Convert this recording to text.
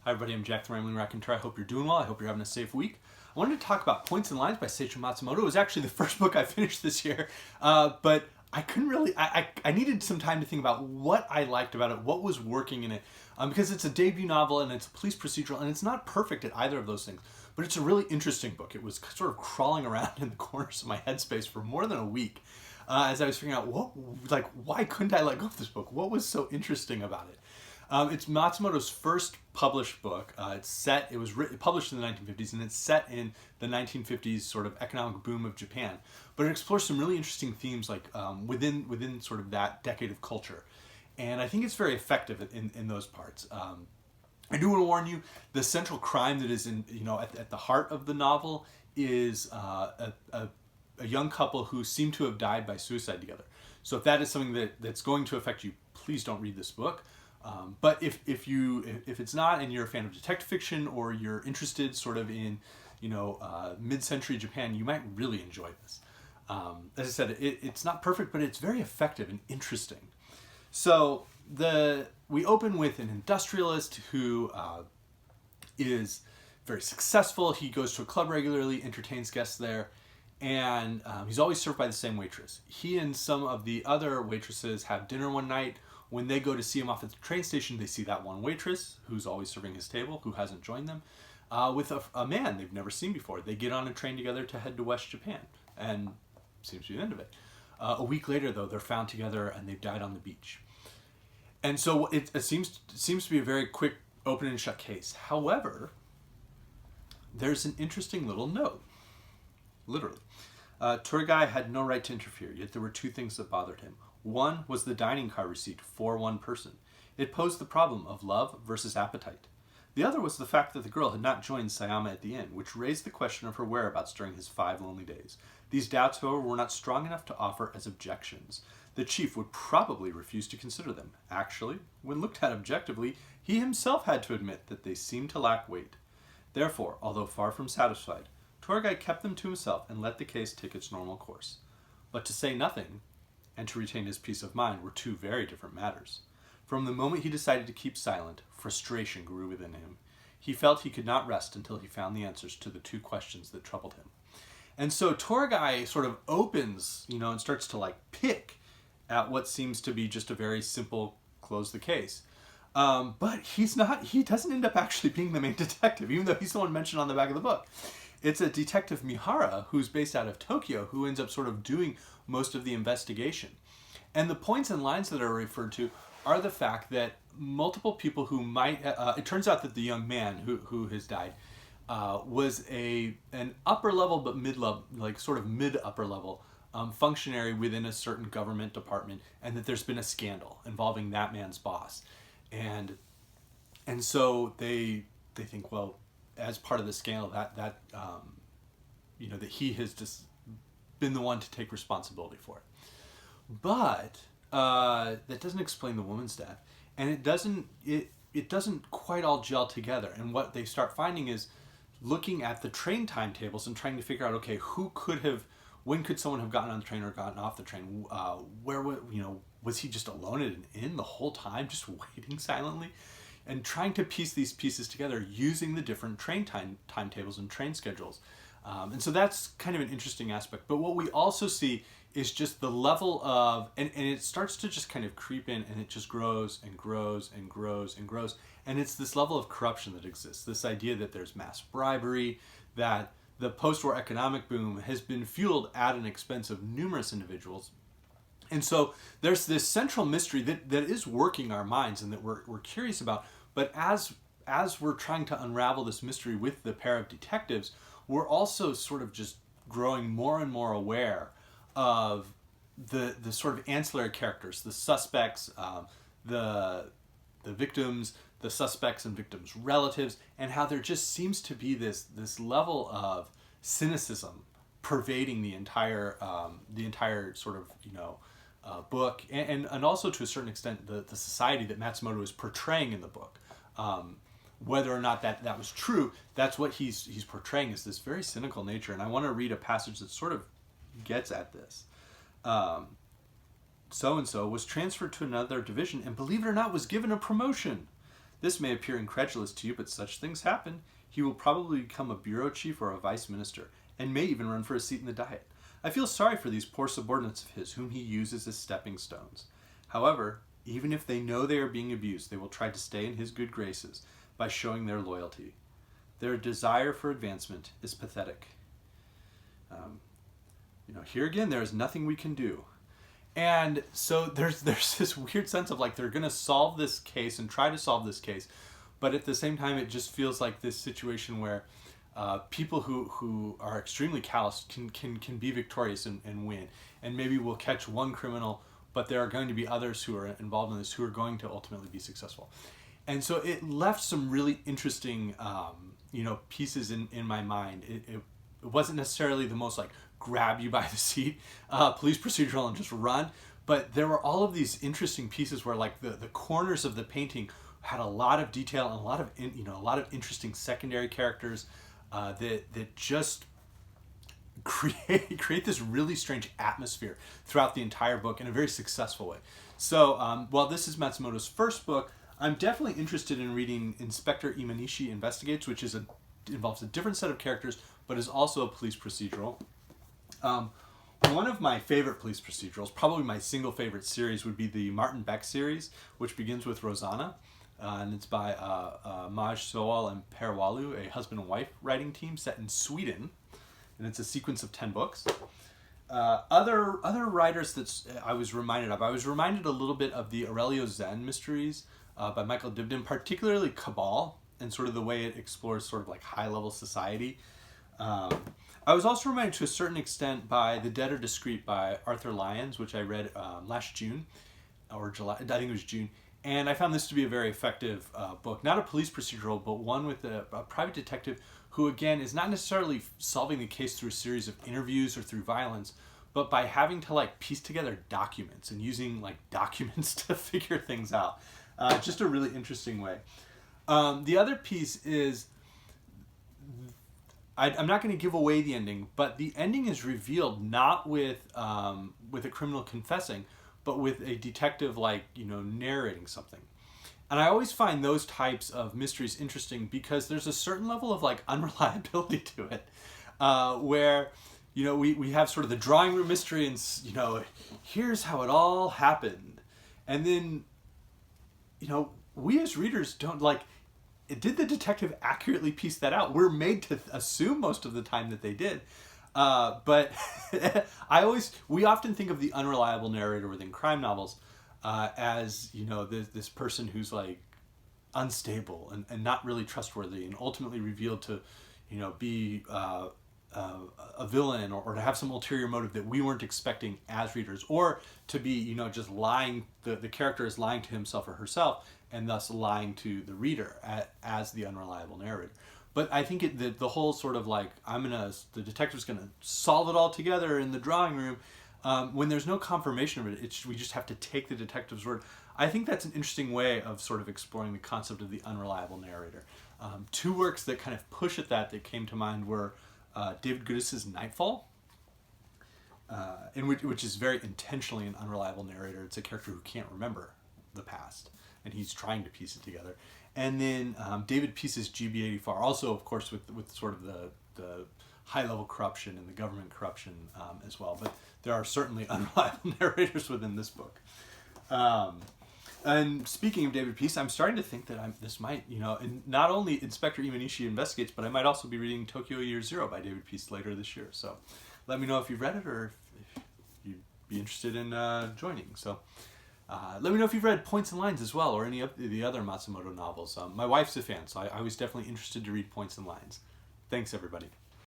Hi everybody, I'm Jack the Rambling Raconteur. I hope you're doing well. I hope you're having a safe week. I wanted to talk about Points and Lines by Seichō Matsumoto. It was actually the first book I finished this year, but I couldn't really, I needed some time to think about what I liked about it, what was working in it, because it's a debut novel and it's a police procedural and it's not perfect at either of those things, but it's a really interesting book. It was sort of crawling around in the corners of my headspace for more than a week as I was figuring out why couldn't I let go of this book? What was so interesting about it? It's Matsumoto's first published book. It was published in the 1950s, and it's set in the 1950s sort of economic boom of Japan. But it explores some really interesting themes, like within sort of that decade of culture, and I think it's very effective in those parts. I do want to warn you: the central crime that is at the heart of the novel is a young couple who seem to have died by suicide together. So if that is something that's going to affect you, please don't read this book. But if it's not, and you're a fan of detective fiction, or you're interested sort of in mid-century Japan, you might really enjoy this. As I said, it's not perfect, but it's very effective and interesting. So we open with an industrialist who is very successful. He goes to a club regularly, entertains guests there, and he's always served by the same waitress. He and some of the other waitresses have dinner one night. When they go to see him off at the train station, they see that one waitress who's always serving his table, who hasn't joined them, with a man they've never seen before. They get on a train together to head to West Japan, and seems to be the end of it. A week later, though, they're found together and they've died on the beach. And so it seems to be a very quick open and shut case. However, there's an interesting little note. Literally. Tour guy had no right to interfere, yet there were two things that bothered him. One was the dining car receipt for one person. It posed the problem of love versus appetite. The other was the fact that the girl had not joined Sayama at the inn, which raised the question of her whereabouts during his 5 lonely days. These doubts, however, were not strong enough to offer as objections. The chief would probably refuse to consider them. Actually, when looked at objectively, he himself had to admit that they seemed to lack weight. Therefore, although far from satisfied, Torgai kept them to himself and let the case take its normal course. But to say nothing and to retain his peace of mind were two very different matters. From the moment he decided to keep silent, frustration grew within him. He felt he could not rest until he found the answers to the two questions that troubled him. And so Torgai sort of opens, and starts to pick at what seems to be just a very simple close the case. But he doesn't end up actually being the main detective, even though he's the one mentioned on the back of the book. It's a detective Mihara, who's based out of Tokyo, who ends up sort of doing most of the investigation. And the points and lines that are referred to are the fact that multiple people who might, it turns out that the young man who has died was an upper level but mid-level, sort of mid-upper level functionary within a certain government department, and that there's been a scandal involving that man's boss. And so they think, well, as part of the scandal, that he has just been the one to take responsibility for it. But that doesn't explain the woman's death, and it doesn't quite all gel together. And what they start finding is looking at the train timetables and trying to figure out, okay, when could someone have gotten on the train or gotten off the train? Was he just alone at an inn the whole time, just waiting silently? And trying to piece these pieces together using the different train timetables and train schedules. And so that's kind of an interesting aspect. But what we also see is just the level of, and it starts to just kind of creep in, and it just grows and grows and grows and grows. And it's this level of corruption that exists, this idea that there's mass bribery, that the post-war economic boom has been fueled at an expense of numerous individuals. And so there's this central mystery that is working our minds and that we're curious about. But as we're trying to unravel this mystery with the pair of detectives, we're also sort of just growing more and more aware of the sort of ancillary characters, the suspects, the victims, the suspects and victims' relatives, and how there just seems to be this level of cynicism pervading the entire sort of book, and also to a certain extent the society that Matsumoto is portraying in the book. Whether or not that was true, that's what he's portraying, is this very cynical nature. And I want to read a passage that sort of gets at this. So-and-so was transferred to another division and, believe it or not, was given a promotion. This may appear incredulous to you, but such things happen. He will probably become a bureau chief or a vice minister, and may even run for a seat in the Diet. I feel sorry for these poor subordinates of his, whom he uses as stepping stones. However, even if they know they are being abused, they will try to stay in his good graces by showing their loyalty. Their desire for advancement is pathetic. Here again, there is nothing we can do. And so there's this weird sense of like they're going to solve this case and try to solve this case, but at the same time, it just feels like this situation where people who are extremely callous can be victorious and win. And maybe we'll catch one criminal, but there are going to be others who are involved in this who are going to ultimately be successful. And so it left some really interesting, pieces in my mind. It wasn't necessarily the most like grab you by the seat, police procedural and just run, but there were all of these interesting pieces where like the corners of the painting had a lot of detail and a lot of interesting secondary characters that just create this really strange atmosphere throughout the entire book in a very successful way. So while this is Matsumoto's first book, I'm definitely interested in reading Inspector Imanishi Investigates, which involves a different set of characters, but is also a police procedural. One of my favorite police procedurals, probably my single favorite series, would be the Martin Beck series, which begins with Rosanna, and it's by Sjowall and Wahloo, a husband and wife writing team set in Sweden, and it's a sequence of 10 books. Other writers that I was reminded a little bit of the Aurelio Zen mysteries by Michael Dibdin, particularly Cabal, and sort of the way it explores sort of like high-level society. I was also reminded to a certain extent by The Dead Are Discreet by Arthur Lyons, which I read last June, or July, I think it was June, and I found this to be a very effective book. Not a police procedural, but one with a private detective who, again, is not necessarily solving the case through a series of interviews or through violence, but by having to like piece together documents and using like documents to figure things out. Just a really interesting way. The other piece is, I'm not going to give away the ending, but the ending is revealed not with a criminal confessing, but with a detective narrating something. And I always find those types of mysteries interesting because there's a certain level of like unreliability to it, where we have sort of the drawing room mystery and here's how it all happened, and then we as readers don't like. Did the detective accurately piece that out? We're made to assume most of the time that they did. But we often think of the unreliable narrator within crime novels as, this person who's like unstable and not really trustworthy and ultimately revealed to, be a villain or to have some ulterior motive that we weren't expecting as readers, or to be, just lying, the character is lying to himself or herself and thus lying to the reader as the unreliable narrator. But I think the whole sort of like, the detective's gonna solve it all together in the drawing room, when there's no confirmation of it, we just have to take the detective's word. I think that's an interesting way of sort of exploring the concept of the unreliable narrator. Two works that kind of push at that came to mind were David Goodis' Nightfall, which is very intentionally an unreliable narrator. It's a character who can't remember the past, and he's trying to piece it together. And then David Peace's GB-84, also, of course, with sort of the high-level corruption and the government corruption as well. But there are certainly unreliable narrators within this book. And speaking of David Peace, I'm starting to think that this might, and not only Inspector Imanishi Investigates, but I might also be reading Tokyo Year Zero by David Peace later this year. So let me know if you've read it or if you'd be interested in joining. So let me know if you've read Points and Lines as well, or any of the other Matsumoto novels. My wife's a fan, so I was definitely interested to read Points and Lines. Thanks, everybody.